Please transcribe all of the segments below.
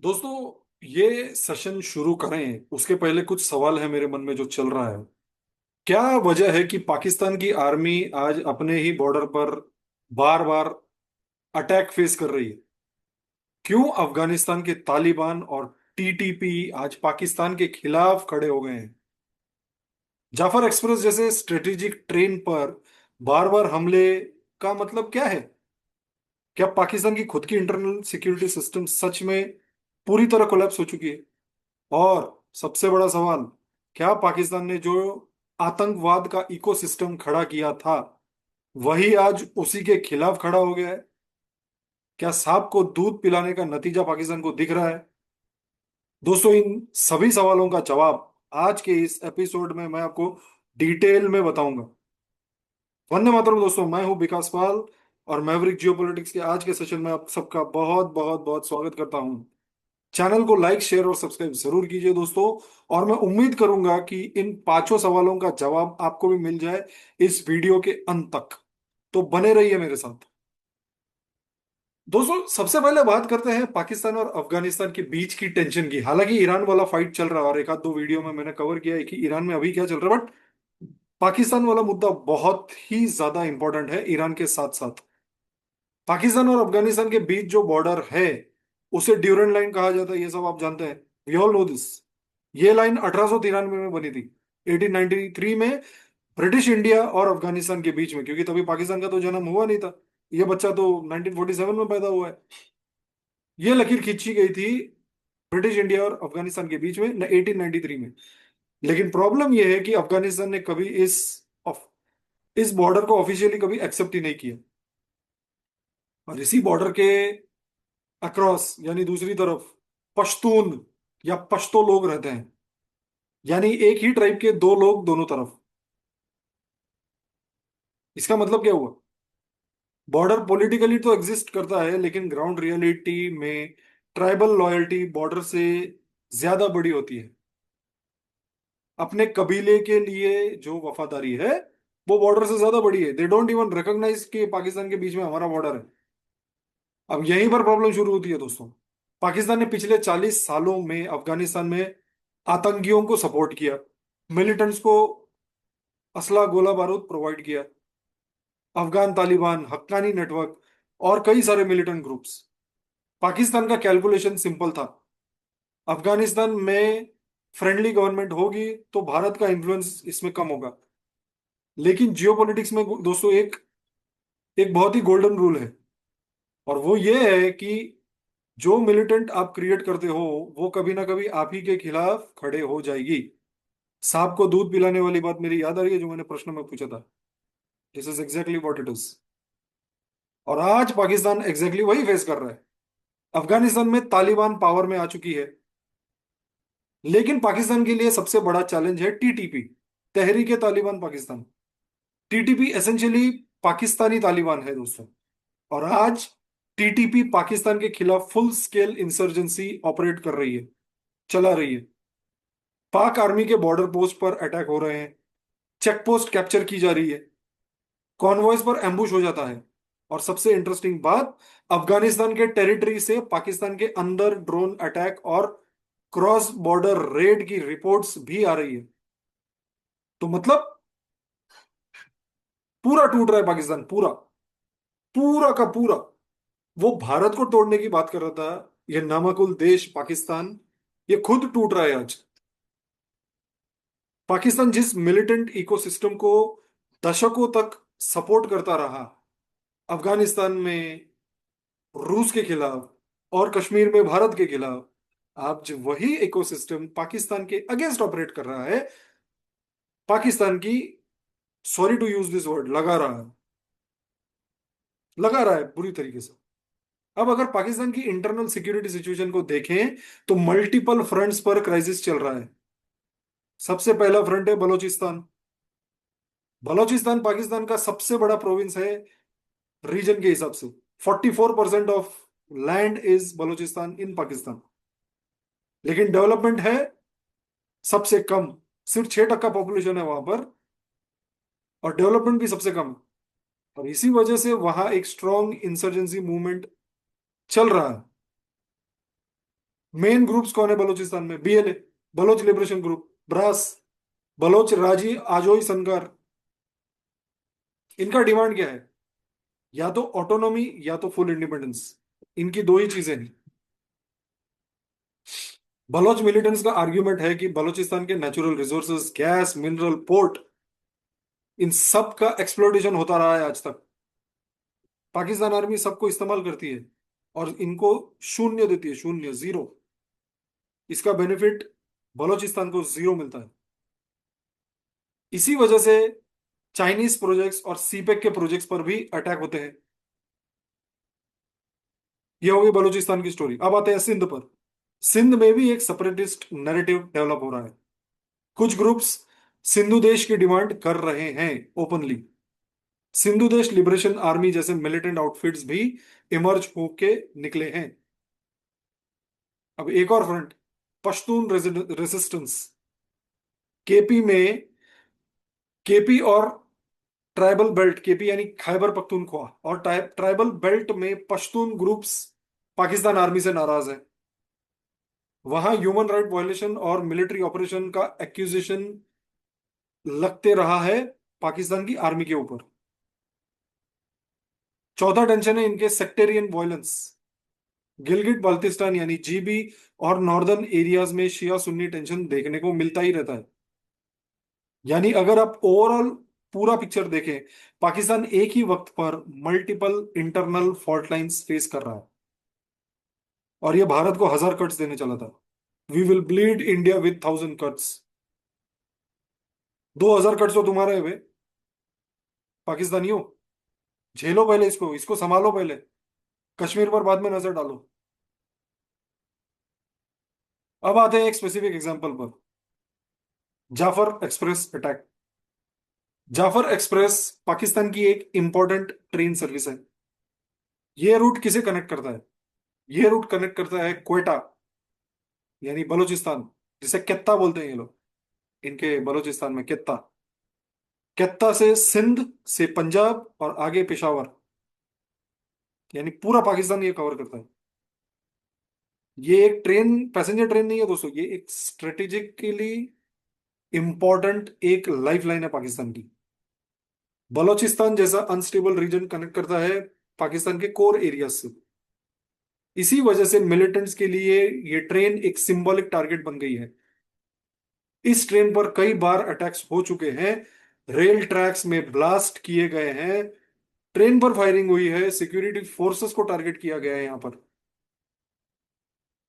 दोस्तों, ये सेशन शुरू करें उसके पहले कुछ सवाल है मेरे मन में जो चल रहा है। क्या वजह है कि पाकिस्तान की आर्मी आज अपने ही बॉर्डर पर बार बार अटैक फेस कर रही है? क्यों अफगानिस्तान के तालिबान और टीटीपी आज पाकिस्तान के खिलाफ खड़े हो गए हैं? जाफर एक्सप्रेस जैसे स्ट्रेटेजिक ट्रेन पर बार बार हमले का मतलब क्या है? क्या पाकिस्तान की खुद की इंटरनल सिक्योरिटी सिस्टम सच में पूरी तरह कोलैप्स हो चुकी है? और सबसे बड़ा सवाल, क्या पाकिस्तान ने जो आतंकवाद का इकोसिस्टम खड़ा किया था वही आज उसी के खिलाफ खड़ा हो गया है? क्या सांप को दूध पिलाने का नतीजा पाकिस्तान को दिख रहा है? दोस्तों, इन सभी सवालों का जवाब आज के इस एपिसोड में मैं आपको डिटेल में बताऊंगा। वंदे मातरम दोस्तों, मैं हूं विकास पाल और मैवरिक जियोपॉलिटिक्स के आज के सेशन में आप सबका बहुत बहुत बहुत स्वागत करता हूं। चैनल को लाइक शेयर और सब्सक्राइब जरूर कीजिए दोस्तों। और मैं उम्मीद करूंगा कि इन पांचों सवालों का जवाब आपको भी मिल जाए इस वीडियो के अंत तक। तो बने रहिए मेरे साथ। दोस्तों, सबसे पहले बात करते हैं पाकिस्तान और अफगानिस्तान के बीच की टेंशन की। हालांकि ईरान वाला फाइट चल रहा है और एक आध दो वीडियो में मैंने कवर किया है कि ईरान में अभी क्या चल रहा है, बट पाकिस्तान वाला मुद्दा बहुत ही ज्यादा इंपॉर्टेंट है। ईरान के साथ साथ पाकिस्तान और अफगानिस्तान के बीच जो बॉर्डर है उसे ड्यूरेंट लाइन कहा जाता है, ये सब आप जानते हैं। We all know this. ये लाइन 1893 में बनी थी, 1893 में, ब्रिटिश इंडिया और अफगानिस्तान के बीच में, क्योंकि तभी पाकिस्तान का तो जन्म हुआ नहीं था। ये बच्चा तो 1947 में पैदा हुआ है। ये लकीर खींची गई थी ब्रिटिश इंडिया और अफगानिस्तान के बीच में 1893 में। लेकिन प्रॉब्लम यह है कि अफगानिस्तान ने कभी इस बॉर्डर को ऑफिशियली कभी एक्सेप्ट ही नहीं किया। और इसी बॉर्डर के अक्रॉस यानी दूसरी तरफ पश्तून या पश्तो लोग रहते हैं, यानी एक ही ट्राइब के दो लोग दोनों तरफ। इसका मतलब क्या हुआ? बॉर्डर पॉलिटिकली तो एग्जिस्ट करता है लेकिन ग्राउंड रियलिटी में ट्राइबल लॉयल्टी बॉर्डर से ज्यादा बड़ी होती है। अपने कबीले के लिए जो वफादारी है वो बॉर्डर से ज्यादा बड़ी है। दे डोंट इवन रिकॉग्नाइज कि पाकिस्तान के बीच में हमारा बॉर्डर है। अब यहीं पर प्रॉब्लम शुरू होती है दोस्तों। पाकिस्तान ने पिछले 40 सालों में अफगानिस्तान में आतंकियों को सपोर्ट किया, मिलिटेंट्स को असला गोला बारूद प्रोवाइड किया। अफगान तालिबान, हक्कानी नेटवर्क और कई सारे मिलिटेंट ग्रुप्स। पाकिस्तान का कैलकुलेशन सिंपल था, अफगानिस्तान में फ्रेंडली गवर्नमेंट होगी तो भारत का इन्फ्लुएंस इसमें कम होगा। लेकिन जियोपॉलिटिक्स में दोस्तों एक एक बहुत ही गोल्डन रूल है, और वो ये है कि जो मिलिटेंट आप क्रिएट करते हो वो कभी ना कभी आप ही के खिलाफ खड़े हो जाएगी। सांप को दूध पिलाने वाली बात मेरी याद आ रही है जो मैंने प्रश्न में पूछा था। This is exactly what it is. और आज पाकिस्तान एग्जैक्टली वही फेस कर रहा है। अफगानिस्तान में तालिबान पावर में आ चुकी है, लेकिन पाकिस्तान के लिए सबसे बड़ा चैलेंज है टीटीपी, तहरीक तालिबान पाकिस्तान। टीटीपी एसेंशियली पाकिस्तानी तालिबान है दोस्तों। और आज टीटीपी पाकिस्तान के खिलाफ फुल स्केल इंसर्जेंसी ऑपरेट कर रही है, चला रही है। पाक आर्मी के बॉर्डर पोस्ट पर अटैक हो रहे हैं, चेक पोस्ट कैप्चर की जा रही है, कॉन्वॉयज पर एम्बुश हो जाता है। और सबसे इंटरेस्टिंग बात, अफगानिस्तान के टेरिटरी से पाकिस्तान के अंदर ड्रोन अटैक और क्रॉस बॉर्डर रेड की रिपोर्ट्स भी आ रही है। तो मतलब पूरा टूट रहा है पाकिस्तान, पूरा, पूरा का पूरा। वो भारत को तोड़ने की बात कर रहा था, ये नामाकुल देश पाकिस्तान, ये खुद टूट रहा है आज। पाकिस्तान जिस मिलिटेंट इकोसिस्टम को दशकों तक सपोर्ट करता रहा, अफगानिस्तान में रूस के खिलाफ और कश्मीर में भारत के खिलाफ, आज वही इकोसिस्टम पाकिस्तान के अगेंस्ट ऑपरेट कर रहा है। पाकिस्तान की, sorry to use this word, लगा रहा है बुरी तरीके से। अब अगर पाकिस्तान की इंटरनल सिक्योरिटी सिचुएशन को देखें तो मल्टीपल फ्रंट्स पर क्राइसिस चल रहा है। सबसे पहला फ्रंट है बलोचिस्तान। बलोचिस्तान पाकिस्तान का सबसे बड़ा प्रोविंस है रीजन के हिसाब से। 44% ऑफ लैंड इज बलोचिस्तान इन पाकिस्तान। लेकिन डेवलपमेंट है सबसे कम, सिर्फ 6% पॉपुलेशन है वहां पर, और डेवलपमेंट भी सबसे कम है। और इसी वजह से वहां एक स्ट्रॉन्ग इंसर्जेंसी मूवमेंट चल रहा है। मेन ग्रुप्स कौन है बलूचिस्तान में? BLA, Baloch liberation group, BRAS, Baloch Raji Aajoi संघर। इनका डिमांड क्या है? या तो ऑटोनॉमी या तो फुल इंडिपेंडेंस। इनकी दो ही चीजें हैं। बलोच मिलिटेंट्स का आर्ग्यूमेंट है कि बलूचिस्तान के natural resources, gas, mineral, port, इन सब का एक्सप्लोटेशन होता रहा है आज तक। पाकिस्तान आर्मी सबको इस्तेमाल करती है और इनको शून्य देती है, शून्य, जीरो। इसका बेनिफिट बलूचिस्तान को जीरो मिलता है। इसी वजह से चाइनीज प्रोजेक्ट्स और सीपेक के प्रोजेक्ट्स पर भी अटैक होते हैं। ये हो गई बलूचिस्तान की स्टोरी। अब आते हैं सिंध पर। सिंध में भी एक सेपरेटिस्ट नैरेटिव डेवलप हो रहा है। कुछ ग्रुप्स सिंधु देश की डिमांड कर रहे हैं ओपनली। सिंधु देश लिबरेशन आर्मी जैसे मिलिटेंट आउटफिट्स भी इमर्ज होके निकले हैं। अब एक और फ्रंट, पश्तून रेजिस्टेंस। केपी में, केपी और ट्राइबल बेल्ट, केपी यानी खैबर पख्तूनख्वा, और ट्राइबल बेल्ट में पश्तून ग्रुप्स पाकिस्तान आर्मी से नाराज है। वहां ह्यूमन राइट वायलेशन और मिलिट्री ऑपरेशन का एक्यूजेशन लगते रहा है पाकिस्तान की आर्मी के ऊपर। चौथा टेंशन है इनके सेक्टेरियन वायलेंस। गिलगिट बाल्टिस्तान यानी जीबी और नॉर्दर्न एरियाज में शिया सुन्नी टेंशन देखने को मिलता ही रहता है। यानी अगर आप ओवरऑल पूरा पिक्चर देखें, पाकिस्तान एक ही वक्त पर multiple internal fault lines face कर रहा है। और ये भारत को 1000 कट्स देने चला था। We will bleed India with 1000 cuts. 2000 cuts तो तुम्हारे हैं बे, पाकिस्तानियों। झेलो पहले, इसको इसको संभालो पहले। कश्मीर पर बाद में नजर डालो। अब आते हैं एक स्पेसिफिक एग्जांपल पर, Jaffar express attack. Jaffar express Pakistan की एक इंपॉर्टेंट ट्रेन सर्विस है। ये रूट किसे कनेक्ट करता है? ये रूट कनेक्ट करता है क्वेटा, यानी बलूचिस्तान, जिसे केत्ता बोलते हैं ये लोग, इनके बलूचिस्तान में केत्ता। केत्ता से सिंध, से पंजाब और आगे पेशावर, यानी पूरा पाकिस्तान ये कवर करता है। ये एक ट्रेन, पैसेंजर ट्रेन नहीं है दोस्तों, ये एक स्ट्रेटेजिकली इंपॉर्टेंट एक लाइफ लाइन है पाकिस्तान की। बलूचिस्तान जैसा अनस्टेबल रीजन कनेक्ट करता है पाकिस्तान के कोर एरिया से। इसी वजह से मिलिटेंट्स के लिए ये ट्रेन एक सिंबॉलिक टारगेट बन गई है। इस ट्रेन पर कई बार अटैक्स हो चुके हैं। रेल ट्रैक्स में ब्लास्ट किए गए हैं, ट्रेन पर फायरिंग हुई है, सिक्योरिटी फोर्सेस को टारगेट किया गया है यहां पर,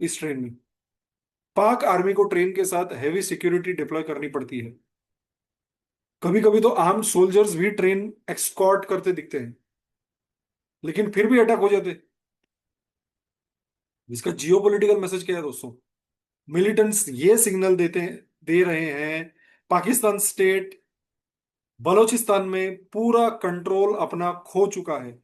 इस ट्रेन में। पाक आर्मी को ट्रेन के साथ हैवी सिक्योरिटी डिप्लॉय करनी पड़ती है। कभी कभी तो आर्म्ड सोल्जर्स भी ट्रेन एक्सकॉर्ट करते दिखते हैं, लेकिन फिर भी अटैक हो जाते हैं। इसका जियोपॉलिटिकल मैसेज क्या है दोस्तों? मिलिटेंट्स ये सिग्नल दे रहे हैं, पाकिस्तान स्टेट बलूचिस्तान में पूरा कंट्रोल अपना खो चुका है।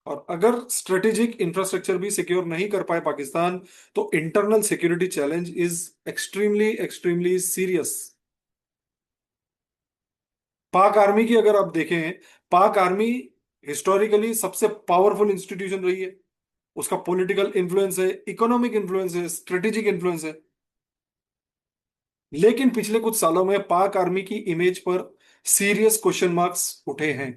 और अगर स्ट्रेटेजिक इंफ्रास्ट्रक्चर भी सिक्योर नहीं कर पाए पाकिस्तान, तो internal security challenge is extremely extremely serious. पाक आर्मी की अगर आप देखें, पाक आर्मी हिस्टोरिकली सबसे पावरफुल इंस्टीट्यूशन रही है। उसका पॉलिटिकल इन्फ्लुएंस है, इकोनॉमिक इन्फ्लुएंस है, स्ट्रेटेजिक इन्फ्लुएंस है। लेकिन पिछले कुछ सालों में पाक आर्मी की इमेज पर सीरियस क्वेश्चन मार्क्स उठे हैं।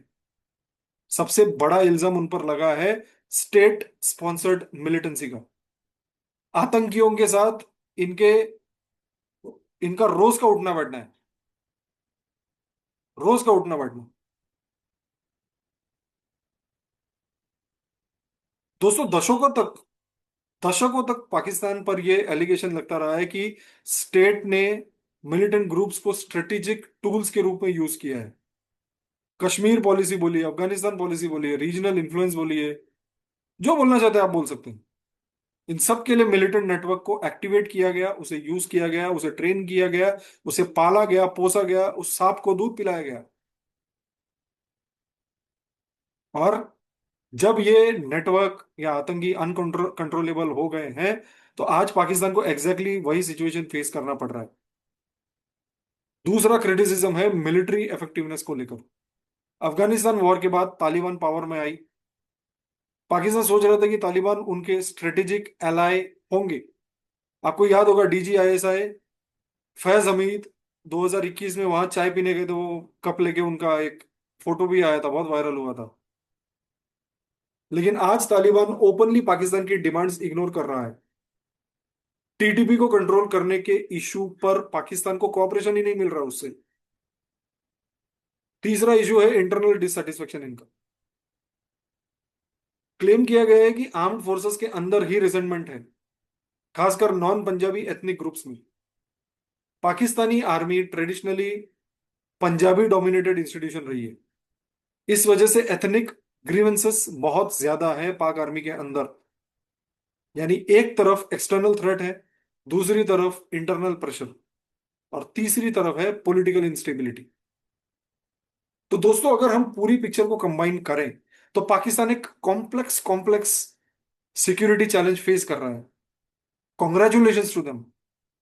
सबसे बड़ा इल्जाम उन पर लगा है स्टेट स्पॉन्सर्ड मिलिटेंसी का। आतंकियों के साथ इनके इनका रोज का उठना बैठना है, रोज का उठना बैठना। दोस्तों, दशकों तक पाकिस्तान पर यह एलिगेशन लगता रहा है कि स्टेट ने मिलिटेंट ग्रुप्स को स्ट्रेटेजिक टूल्स के रूप में यूज किया है। कश्मीर पॉलिसी बोलिए, अफगानिस्तान पॉलिसी बोलिए, रीजनल इन्फ्लुएंस बोलिए, जो बोलना चाहते हैं आप बोल सकते हैं। इन सब के लिए मिलिटेंट नेटवर्क को एक्टिवेट किया गया, उसे यूज किया गया, उसे ट्रेन किया गया, उसे पाला गया, पोसा गया, उस सांप को दूध पिलाया गया। और जब ये नेटवर्क या आतंकी अनकंट्रोलेबल हो गए हैं, तो आज पाकिस्तान को एग्जैक्टली वही सिचुएशन फेस करना पड़ रहा है। दूसरा क्रिटिसिज्म है मिलिट्री इफेक्टिवनेस को लेकर। अफगानिस्तान वॉर के बाद तालिबान पावर में आई, पाकिस्तान सोच रहा था कि तालिबान उनके स्ट्रेटेजिक एलाय होंगे। आपको याद होगा DGISI फैज हमीद 2021 में वहां चाय पीने गए थे, वो कप लेके उनका एक फोटो भी आया था, बहुत वायरल हुआ था। लेकिन आज तालिबान ओपनली पाकिस्तान की डिमांड्स इग्नोर कर रहा है। TTP को कंट्रोल करने के इशू पर पाकिस्तान को कोऑपरेशन ही नहीं मिल रहा उससे। तीसरा इशू है इंटरनल डिससेटिस्फेक्शन इनका। क्लेम किया गया है कि आर्म्ड फोर्सेस के अंदर ही रिसेंटमेंट है, खासकर नॉन पंजाबी एथनिक ग्रुप्स में। Pakistani army traditionally Punjabi dominated institution रही है। इस वजह से एथनिक ग्रीवेंसेस बहुत ज्यादा है पाक आर्मी के अंदर। यानी एक तरफ एक्सटर्नल थ्रेट है, दूसरी तरफ इंटरनल प्रेशर, और तीसरी तरफ है पॉलिटिकल इंस्टेबिलिटी। तो दोस्तों, अगर हम पूरी पिक्चर को कंबाइन करें तो पाकिस्तान एक complex complex security challenge face कर रहा है। कॉन्ग्रेचुलेशन टू देम,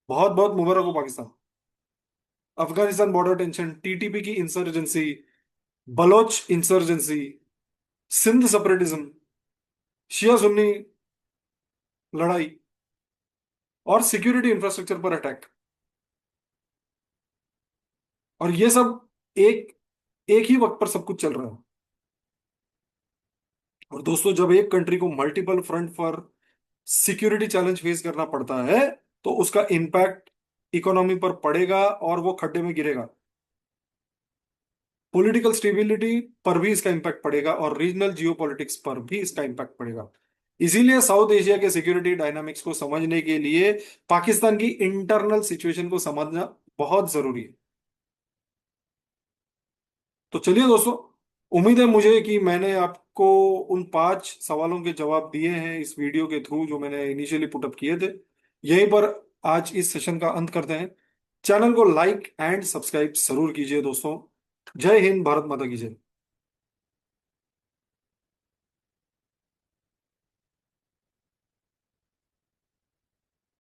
बहुत बहुत मुबारक हो Pakistan. Afghanistan border tension, TTP की insurgency, Baloch insurgency, Sindh separatism, Shia Sunni लड़ाई, और सिक्योरिटी इंफ्रास्ट्रक्चर पर अटैक, और ये सब एक एक ही वक्त पर सब कुछ चल रहा है। और दोस्तों, जब एक कंट्री को मल्टीपल फ्रंट पर सिक्योरिटी चैलेंज फेस करना पड़ता है तो उसका इम्पैक्ट इकोनॉमी पर पड़ेगा और वो खड्डे में गिरेगा। पॉलिटिकल स्टेबिलिटी पर भी इसका इम्पैक्ट पड़ेगा और रीजनल जियोपॉलिटिक्स पर भी इसका इम्पैक्ट पड़ेगा। इसीलिए साउथ एशिया के सिक्योरिटी डायनामिक्स को समझने के लिए पाकिस्तान की इंटरनल सिचुएशन को समझना बहुत जरूरी है। तो चलिए दोस्तों, उम्मीद है मुझे कि मैंने आपको उन 5 सवालों के जवाब दिए हैं इस वीडियो के थ्रू जो मैंने इनिशियली पुटअप किए थे। यहीं पर आज इस सेशन का अंत करते हैं। चैनल को लाइक एंड सब्सक्राइब जरूर कीजिए दोस्तों। जय हिंद, भारत माता की जय।